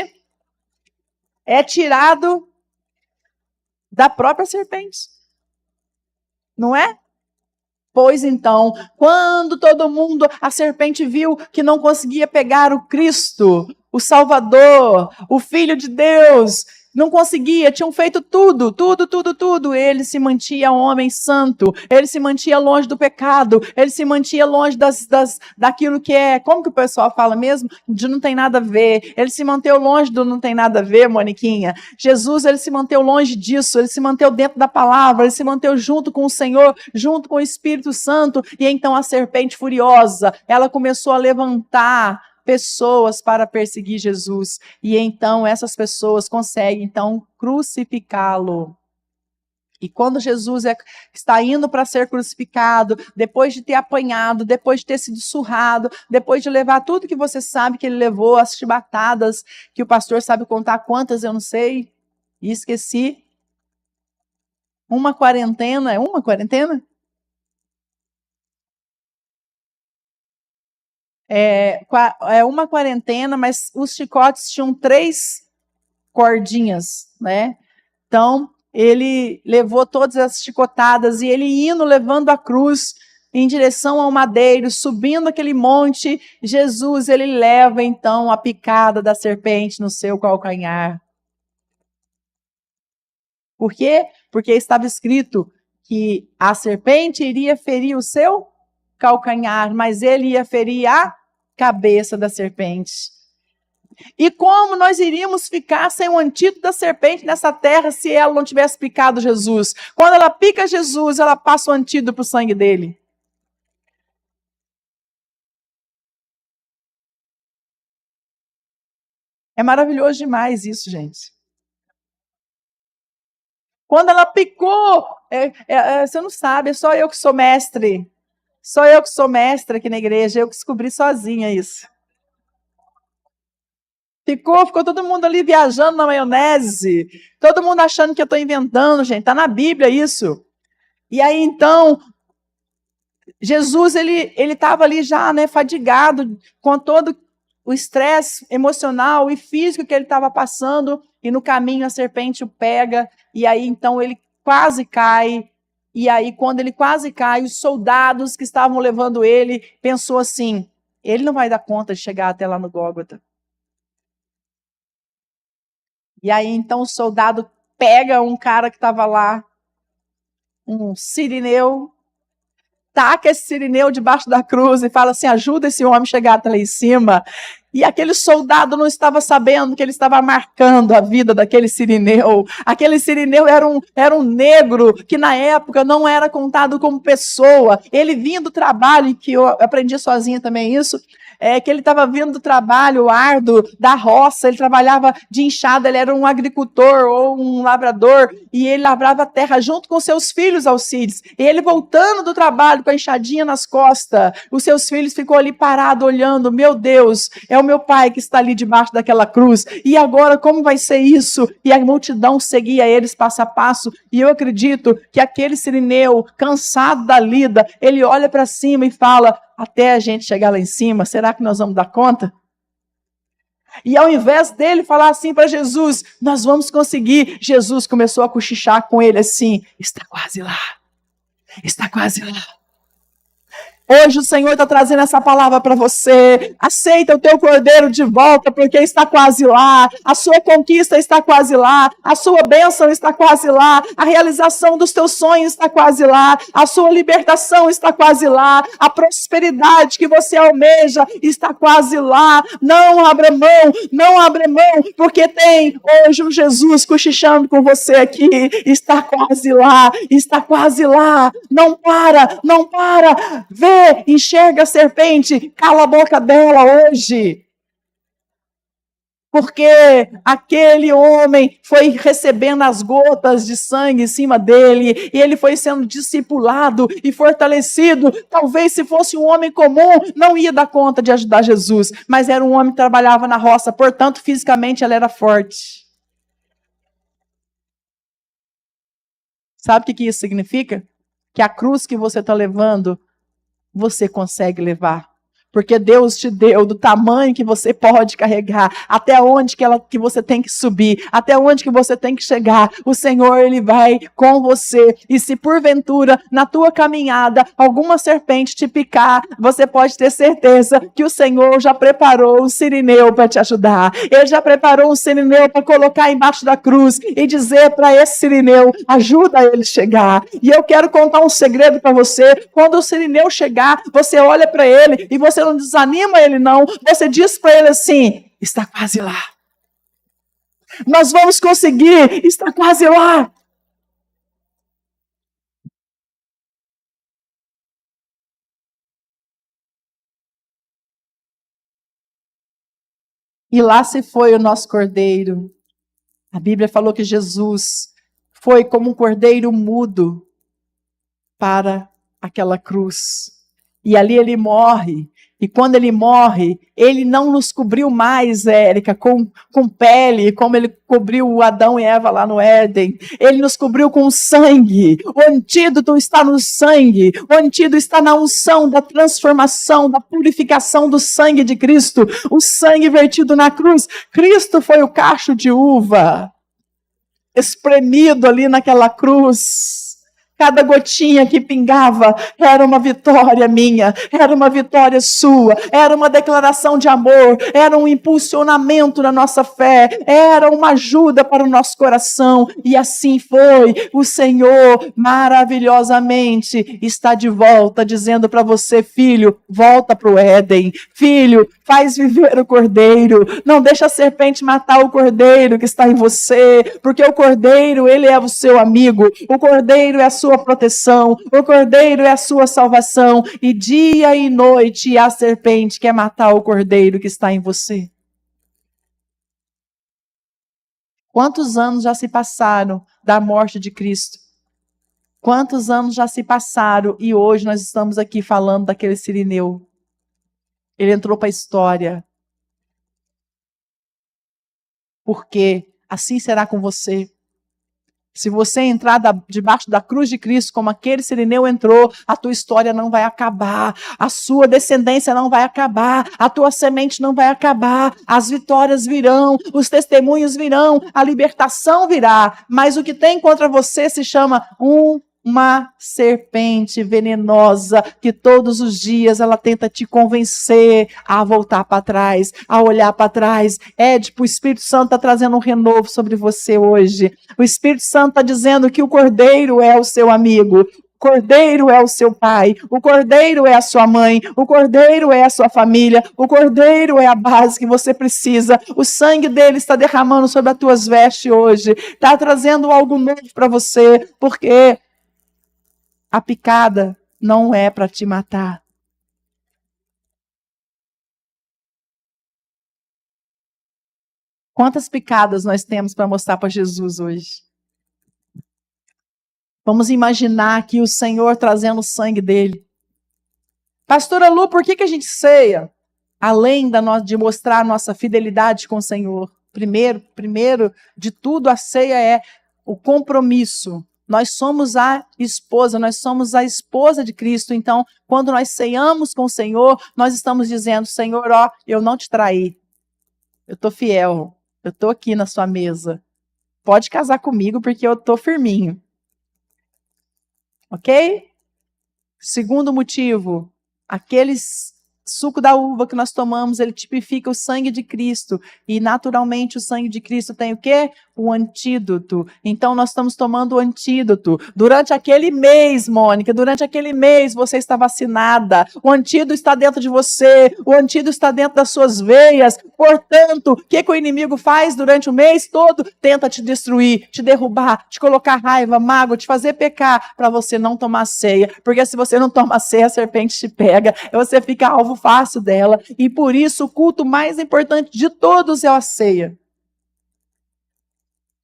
S2: é tirado da própria serpente. Não é? Pois então, quando todo mundo, a serpente viu que não conseguia pegar o Cristo, o Salvador, o Filho de Deus, não conseguia, tinham feito tudo. Ele se mantinha homem santo, ele se mantinha longe do pecado, ele se mantinha longe daquilo que é, como que o pessoal fala mesmo? De não tem nada a ver. Ele se manteve longe do não tem nada a ver, Moniquinha. Jesus, ele se manteve longe disso, ele se manteve dentro da palavra, ele se manteve junto com o Senhor, junto com o Espírito Santo, e então a serpente furiosa, ela começou a levantar pessoas para perseguir Jesus, e então essas pessoas conseguem então crucificá-lo. E quando Jesus está indo para ser crucificado, depois de ter apanhado, depois de ter sido surrado, depois de levar tudo que você sabe que ele levou, as chibatadas, que o pastor sabe contar quantas, eu não sei, e esqueci. Uma quarentena, é uma quarentena? É uma quarentena, mas os chicotes tinham 3 cordinhas, né? Então, ele levou todas as chicotadas e ele indo, levando a cruz em direção ao madeiro, subindo aquele monte, Jesus, ele leva então a picada da serpente no seu calcanhar. Por quê? Porque estava escrito que a serpente iria ferir o seu calcanhar, mas ele ia ferir a cabeça da serpente. E como nós iríamos ficar sem o antídoto da serpente nessa terra se ela não tivesse picado Jesus? Quando ela pica Jesus, ela passa o antídoto para o sangue dele. É maravilhoso demais isso, gente. Quando ela picou, você não sabe, é só eu que sou mestre. Só eu que sou mestre aqui na igreja, eu que descobri sozinha isso. Ficou todo mundo ali viajando na maionese, todo mundo achando que eu estou inventando, gente, está na Bíblia isso. E aí, então, Jesus, ele estava ali já, né, fadigado, com todo o estresse emocional e físico que ele estava passando, e no caminho a serpente o pega, e aí, então, ele quase cai, e aí, quando ele quase cai, os soldados que estavam levando ele, pensou assim, ele não vai dar conta de chegar até lá no Gólgota. E aí, então, o soldado pega um cara que estava lá, um sirineu, taca esse sirineu debaixo da cruz e fala assim, ajuda esse homem a chegar até lá em cima. E aquele soldado não estava sabendo que ele estava marcando a vida daquele sirineu. Aquele sirineu era um negro que na época não era contado como pessoa. Ele vinha do trabalho, que eu aprendi sozinha também isso, que ele estava vindo do trabalho árduo, da roça, ele trabalhava de enxada, ele era um agricultor ou um lavrador, e ele lavrava a terra junto com seus filhos, Alcides. E ele voltando do trabalho com a enxadinha nas costas, os seus filhos ficou ali parado olhando, meu Deus, é o meu pai que está ali debaixo daquela cruz, e agora como vai ser isso? E a multidão seguia eles passo a passo, e eu acredito que aquele sirineu, cansado da lida, ele olha para cima e fala, até a gente chegar lá em cima, será que nós vamos dar conta? E ao invés dele falar assim para Jesus, nós vamos conseguir, Jesus começou a cochichar com ele assim, está quase lá, está quase lá. Hoje o Senhor está trazendo essa palavra para você. Aceita o teu cordeiro de volta, porque está quase lá. A sua conquista está quase lá. A sua bênção está quase lá. A realização dos teus sonhos está quase lá. A sua libertação está quase lá. A prosperidade que você almeja está quase lá. Não abra mão, não abra mão, porque tem hoje um Jesus cochichando com você aqui. Está quase lá, está quase lá. Não para, não para. Vê você enxerga a serpente, cala a boca dela hoje. Porque aquele homem foi recebendo as gotas de sangue em cima dele, e ele foi sendo discipulado e fortalecido. Talvez se fosse um homem comum, não ia dar conta de ajudar Jesus, mas era um homem que trabalhava na roça, portanto, fisicamente ela era forte. Sabe o que isso significa? Que a cruz que você está levando, você consegue levar. Porque Deus te deu do tamanho que você pode carregar, até onde que você tem que subir, até onde que você tem que chegar. O Senhor, Ele vai com você. E se porventura, na tua caminhada, alguma serpente te picar, você pode ter certeza que o Senhor já preparou um sirineu para te ajudar. Ele já preparou um sirineu para colocar embaixo da cruz e dizer para esse sirineu, ajuda ele a chegar. E eu quero contar um segredo para você. Quando o sirineu chegar, você olha para ele e você não desanima ele não, você diz para ele assim, está quase lá. Nós vamos conseguir, está quase lá. E lá se foi o nosso cordeiro. A Bíblia falou que Jesus foi como um cordeiro mudo para aquela cruz. E ali ele morre. E quando ele morre, ele não nos cobriu mais, Érica, com pele, como ele cobriu o Adão e Eva lá no Éden. Ele nos cobriu com sangue. O antídoto está no sangue. O antídoto está na unção da transformação, da purificação do sangue de Cristo. O sangue vertido na cruz. Cristo foi o cacho de uva, espremido ali naquela cruz. Cada gotinha que pingava era uma vitória minha, era uma vitória sua, era uma declaração de amor, era um impulsionamento na nossa fé, era uma ajuda para o nosso coração. E assim foi. O Senhor maravilhosamente está de volta, dizendo para você, filho, volta para o Éden. Filho, faz viver o cordeiro. Não deixa a serpente matar o cordeiro que está em você, porque o cordeiro, ele é o seu amigo. O cordeiro é a sua proteção, o cordeiro é a sua salvação, e dia e noite a serpente quer matar o cordeiro que está em você. Quantos anos já se passaram da morte de Cristo? Quantos anos já se passaram e hoje nós estamos aqui falando daquele sirineu? Ele entrou para a história. Porque assim será com você. Se você entrar debaixo da cruz de Cristo, como aquele sirineu entrou, a tua história não vai acabar, a sua descendência não vai acabar, a tua semente não vai acabar, as vitórias virão, os testemunhos virão, a libertação virá, mas o que tem contra você se chama uma serpente venenosa que todos os dias ela tenta te convencer a voltar para trás, a olhar para trás. Édipo, o Espírito Santo está trazendo um renovo sobre você hoje. O Espírito Santo está dizendo que o Cordeiro é o seu amigo. O Cordeiro é o seu pai, o Cordeiro é a sua mãe, o Cordeiro é a sua família, o Cordeiro é a base que você precisa. O sangue dele está derramando sobre as tuas vestes hoje, está trazendo algo novo para você, porque a picada não é para te matar. Quantas picadas nós temos para mostrar para Jesus hoje? Vamos imaginar aqui o Senhor trazendo o sangue dele. Pastora Lu, por que a gente ceia? Além de mostrar a nossa fidelidade com o Senhor. Primeiro de tudo, a ceia é o compromisso. Nós somos a esposa de Cristo. Então, quando nós ceiamos com o Senhor, nós estamos dizendo, Senhor, ó, eu não te traí. Eu estou fiel. Eu estou aqui na sua mesa. Pode casar comigo porque eu estou firminho. Ok? Segundo motivo, aqueles suco da uva que nós tomamos, ele tipifica o sangue de Cristo. E naturalmente o sangue de Cristo tem o quê? o antídoto. Então, nós estamos tomando o antídoto. Durante aquele mês, Mônica, durante aquele mês você está vacinada. O antídoto está dentro de você. O antídoto está dentro das suas veias. Portanto, o que o inimigo faz durante o mês todo? Tenta te destruir, te derrubar, te colocar raiva, mágoa, te fazer pecar, para você não tomar ceia. Porque se você não toma ceia, a serpente te pega. Você fica alvo fácil dela. E por isso, o culto mais importante de todos é a ceia.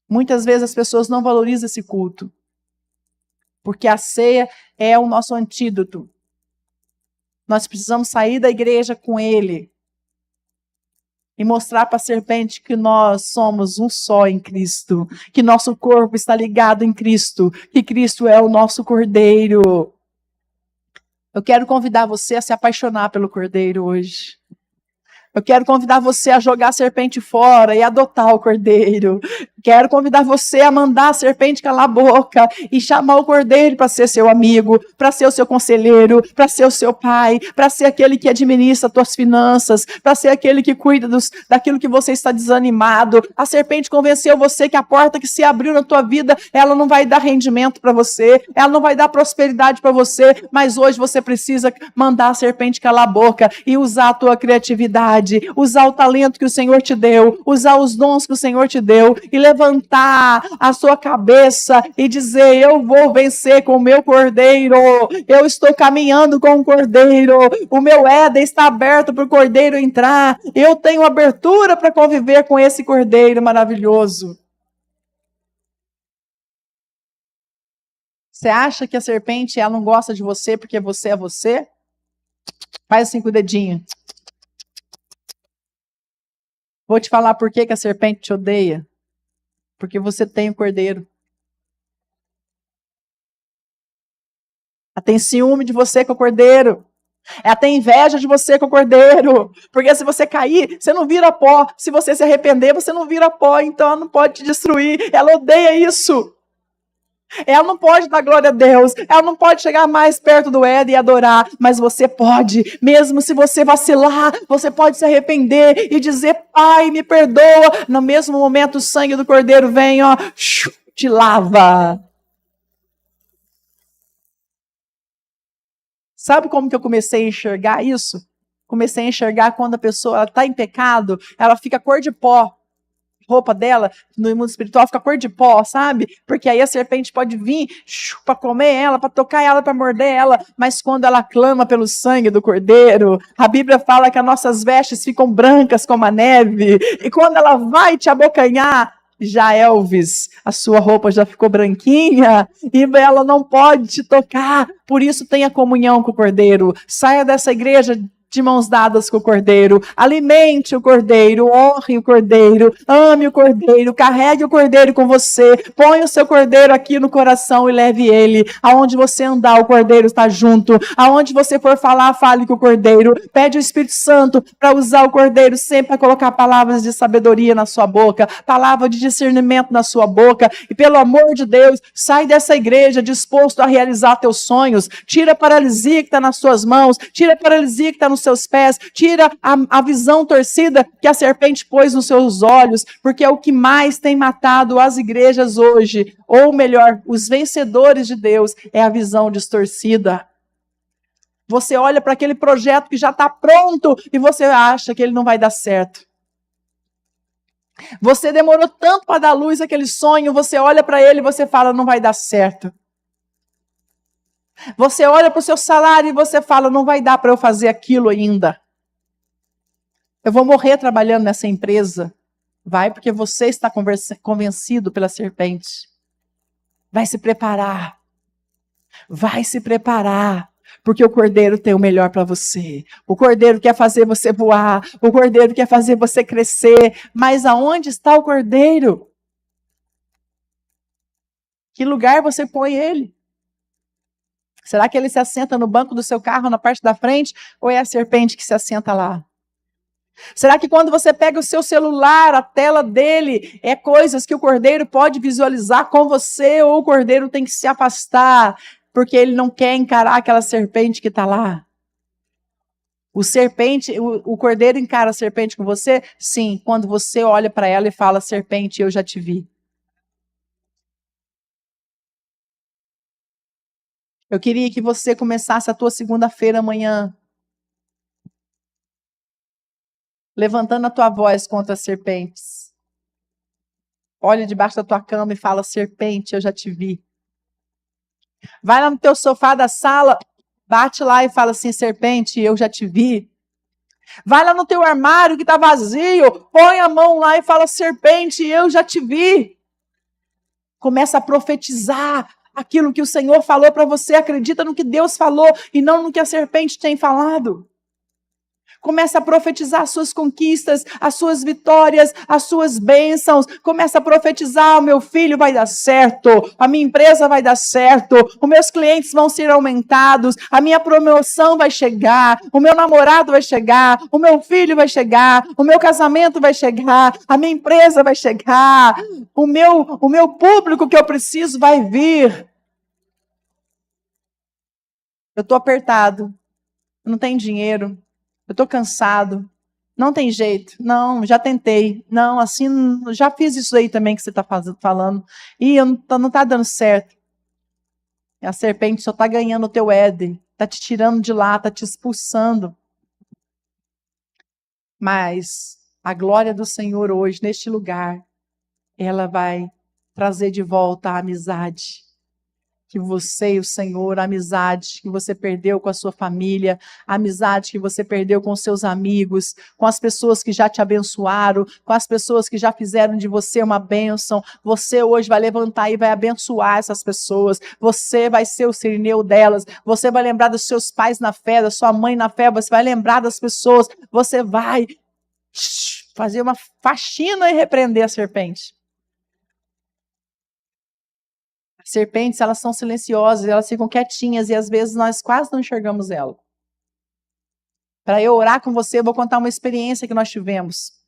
S2: Muitas vezes as pessoas não valorizam esse culto, porque a ceia é o nosso antídoto. Nós precisamos sair da igreja com ele e mostrar para a serpente que nós somos um só em Cristo, que nosso corpo está ligado em Cristo, que Cristo é o nosso Cordeiro. Eu quero convidar você a se apaixonar pelo Cordeiro hoje. Eu quero convidar você a jogar a serpente fora e adotar o Cordeiro. Quero convidar você a mandar a serpente calar a boca e chamar o Cordeiro para ser seu amigo, para ser o seu conselheiro, para ser o seu pai, para ser aquele que administra as tuas finanças, para ser aquele que cuida daquilo que você está desanimado. A serpente convenceu você que a porta que se abriu na tua vida, ela não vai dar rendimento para você, ela não vai dar prosperidade para você, mas hoje você precisa mandar a serpente calar a boca e usar a tua criatividade, usar o talento que o Senhor te deu, usar os dons que o Senhor te deu e levantar a sua cabeça e dizer: eu vou vencer com o meu Cordeiro, eu estou caminhando com o Cordeiro, o meu Éden está aberto para o Cordeiro entrar, eu tenho abertura para conviver com esse Cordeiro maravilhoso. Você acha que a serpente ela não gosta de você porque você é você? Faz assim com o dedinho. Vou te falar por que a serpente te odeia. Porque você tem o Cordeiro. Ela tem ciúme de você com o Cordeiro. Ela tem inveja de você com o Cordeiro. Porque se você cair, você não vira pó. Se você se arrepender, você não vira pó. Então ela não pode te destruir. Ela odeia isso. Ela não pode dar glória a Deus, ela não pode chegar mais perto do Éden e adorar, mas você pode, mesmo se você vacilar, você pode se arrepender e dizer: Pai, me perdoa. No mesmo momento o sangue do Cordeiro vem, ó, te lava. Sabe como que eu comecei a enxergar isso? Comecei a enxergar quando a pessoa está em pecado, ela fica cor de pó. Roupa dela, no mundo espiritual, fica cor de pó, sabe? Porque aí a serpente pode vir para comer ela, para tocar ela, para morder ela. Mas quando ela clama pelo sangue do Cordeiro, a Bíblia fala que as nossas vestes ficam brancas como a neve. E quando ela vai te abocanhar, já Elvis, a sua roupa já ficou branquinha e ela não pode te tocar. Por isso tenha comunhão com o Cordeiro. Saia dessa igreja de mãos dadas com o Cordeiro, alimente o Cordeiro, honre o Cordeiro, ame o Cordeiro, carregue o Cordeiro com você, põe o seu Cordeiro aqui no coração e leve ele, aonde você andar o Cordeiro está junto, aonde você for falar, fale com o Cordeiro, pede o Espírito Santo para usar o Cordeiro sempre para colocar palavras de sabedoria na sua boca, palavra de discernimento na sua boca, e pelo amor de Deus, sai dessa igreja disposto a realizar teus sonhos, tira a paralisia que está nas suas mãos, tira a paralisia que está nos seus pés, tira a visão torcida que a serpente pôs nos seus olhos, porque é o que mais tem matado as igrejas hoje, ou melhor, os vencedores de Deus, é a visão distorcida. Você olha para aquele projeto que já está pronto e você acha que ele não vai dar certo. Você demorou tanto para dar luz àquele sonho, você olha para ele e você fala: não vai dar certo. Você olha para o seu salário e você fala: não vai dar para eu fazer aquilo ainda. Eu vou morrer trabalhando nessa empresa. Vai, porque você está convencido pela serpente. Vai se preparar. Vai se preparar. Porque o Cordeiro tem o melhor para você. O Cordeiro quer fazer você voar. O Cordeiro quer fazer você crescer. Mas aonde está o Cordeiro? Que lugar você põe ele? Será que ele se assenta no banco do seu carro, na parte da frente, ou é a serpente que se assenta lá? Será que quando você pega o seu celular, a tela dele, é coisas que o Cordeiro pode visualizar com você, ou o Cordeiro tem que se afastar, porque ele não quer encarar aquela serpente que está lá? O Cordeiro encara a serpente com você? Sim, quando você olha para ela e fala: serpente, eu já te vi. Eu queria que você começasse a tua segunda-feira amanhã levantando a tua voz contra as serpentes. Olha debaixo da tua cama e fala: serpente, eu já te vi. Vai lá no teu sofá da sala, bate lá e fala assim: serpente, eu já te vi. Vai lá no teu armário que está vazio, põe a mão lá e fala: serpente, eu já te vi. Começa a profetizar aquilo que o Senhor falou para você. Acredita no que Deus falou e não no que a serpente tem falado. Começa a profetizar as suas conquistas, as suas vitórias, as suas bênçãos. Começa a profetizar: o meu filho vai dar certo, a minha empresa vai dar certo, os meus clientes vão ser aumentados, a minha promoção vai chegar, o meu namorado vai chegar, o meu filho vai chegar, o meu casamento vai chegar, a minha empresa vai chegar, o meu público que eu preciso vai vir. Eu estou apertado, não tenho dinheiro. Eu estou cansado, não tem jeito, não, já tentei, não, assim, já fiz isso aí também que você está falando, e não está dando certo. A serpente só está ganhando o teu Éden, está te tirando de lá, está te expulsando. Mas a glória do Senhor hoje, neste lugar, ela vai trazer de volta a amizade. Que você e o Senhor, a amizade que você perdeu com a sua família, a amizade que você perdeu com seus amigos, com as pessoas que já te abençoaram, com as pessoas que já fizeram de você uma bênção. Você hoje vai levantar e vai abençoar essas pessoas. Você vai ser o sirineu delas. Você vai lembrar dos seus pais na fé, da sua mãe na fé. Você vai lembrar das pessoas. Você vai fazer uma faxina e repreender a serpente. Serpentes, elas são silenciosas, elas ficam quietinhas e às vezes nós quase não enxergamos ela. Para eu orar com você, eu vou contar uma experiência que nós tivemos.